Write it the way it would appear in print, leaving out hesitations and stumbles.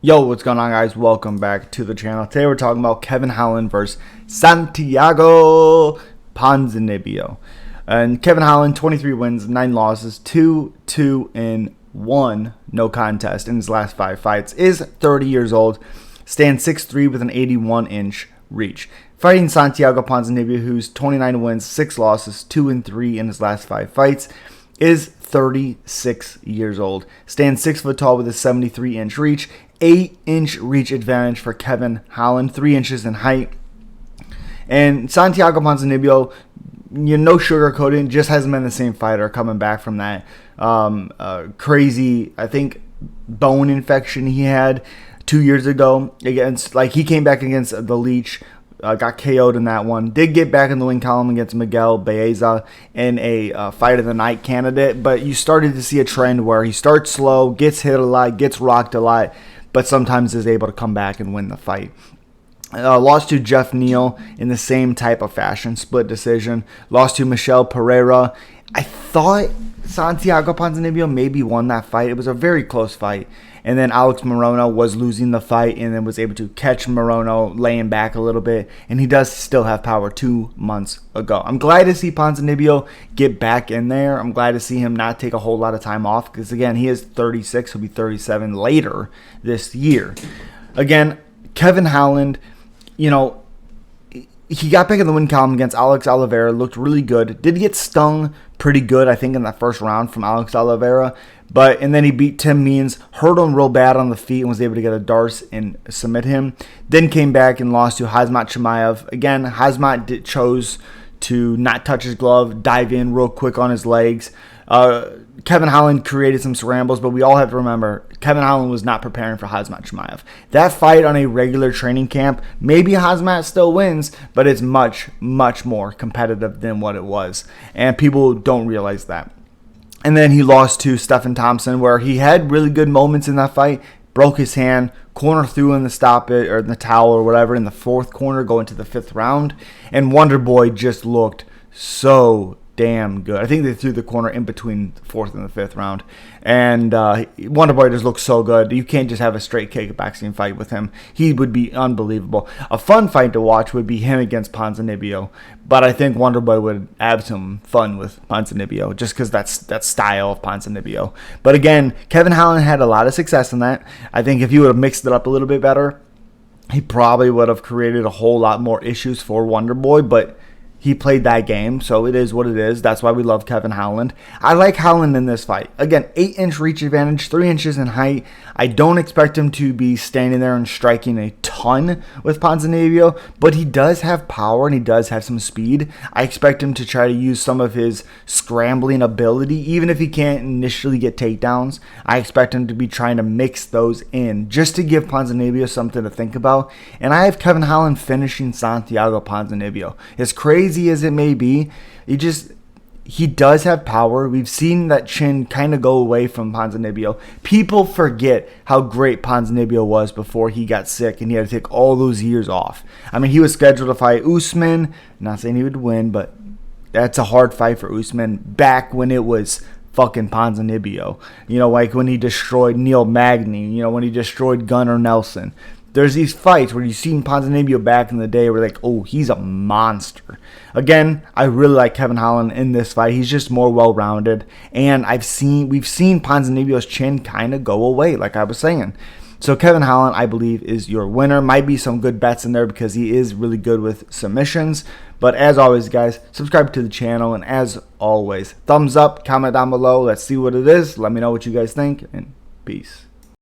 Yo, what's going on, guys? Welcome back to the channel. Today we're talking about Kevin Holland versus Santiago Ponzinibbio. And Kevin Holland, 23 wins, 9 losses, 2-2 and 1 no contest in his last 5 fights. Is 30 years old, stands 6'3" with an 81-inch reach. Fighting Santiago Ponzinibbio, who's 29 wins, 6 losses, 2-3 in his last 5 fights. Is 36 years old, stands 6 foot tall with a 73-inch reach, 8-inch reach advantage for Kevin Holland, 3 inches in height. And Santiago Ponzinibbio, no sugarcoating, just hasn't been the same fighter coming back from that crazy, I think, bone infection he had 2 years ago against, he came back against the Leech. Got KO'd in that one. Did get back in the win column against Miguel Baeza in a fight of the night candidate, but you started to see a trend where he starts slow, gets hit a lot, gets rocked a lot, but sometimes is able to come back and win the fight. Lost to Jeff Neal in the same type of fashion, split decision. Lost to Michel Pereira. I thought Santiago Ponzinibbio maybe won that fight. It was a very close fight. And then Alex Morono was losing the fight and then was able to catch Morono laying back a little bit. And he does still have power 2 months ago. I'm glad to see Ponzinibbio get back in there. I'm glad to see him not take a whole lot of time off because, again, he is 36. He'll be 37 later this year. Again, Kevin Holland, he got back in the win column against Alex Oliveira, looked really good. Did get stung pretty good, I think, in that first round from Alex Oliveira. And then he beat Tim Means, hurt him real bad on the feet, and was able to get a Darce and submit him. Then came back and lost to Khamzat Chimaev. Again, Khamzat chose to not touch his glove, dive in real quick on his legs. Kevin Holland created some scrambles, but we all have to remember Kevin Holland was not preparing for Khamzat Chimaev. That fight on a regular training camp, maybe Khamzat still wins, but it's much, much more competitive than what it was. And people don't realize that. And then he lost to Stephen Thompson, where he had really good moments in that fight. Broke his hand, corner threw in the stop it or in the towel or whatever in the 4th corner, going to the 5th round. And Wonder Boy just looked so damn good. I think they threw the corner in between the 4th and the 5th round. And Wonder Boy just looks so good. You can't just have a straight kickboxing fight with him. He would be unbelievable. A fun fight to watch would be him against Ponzinibbio. But I think Wonder Boy would have some fun with Ponzinibbio just because that's that style of Ponzinibbio. But again, Kevin Holland had a lot of success in that. I think if he would have mixed it up a little bit better, he probably would have created a whole lot more issues for Wonder Boy. But he played that game, so it is what it is. That's why we love Kevin Holland. I like Holland in this fight. Again, 8-inch reach advantage, 3 inches in height. I don't expect him to be standing there and striking a ton with Ponzinibbio, but he does have power and he does have some speed. I expect him to try to use some of his scrambling ability, even if he can't initially get takedowns. I expect him to be trying to mix those in just to give Ponzinibbio something to think about. And I have Kevin Holland finishing Santiago Ponzinibbio. As crazy as it may be, he does have power. We've seen that chin kind of go away from Ponzinibbio. People forget how great Ponzinibbio was before he got sick and he had to take all those years off. I mean, he was scheduled to fight Usman. Not saying he would win, but that's a hard fight for Usman back when it was fucking Ponzinibbio. Like when he destroyed Neil Magny, when he destroyed Gunnar Nelson. There's these fights where you've seen Ponzinibbio back in the day where like, oh, he's a monster. Again, I really like Kevin Holland in this fight. He's just more well-rounded. And we've seen Ponzinibbio's chin kind of go away, like I was saying. So Kevin Holland, I believe, is your winner. Might be some good bets in there because he is really good with submissions. But as always, guys, subscribe to the channel. And as always, thumbs up, comment down below. Let's see what it is. Let me know what you guys think. And peace.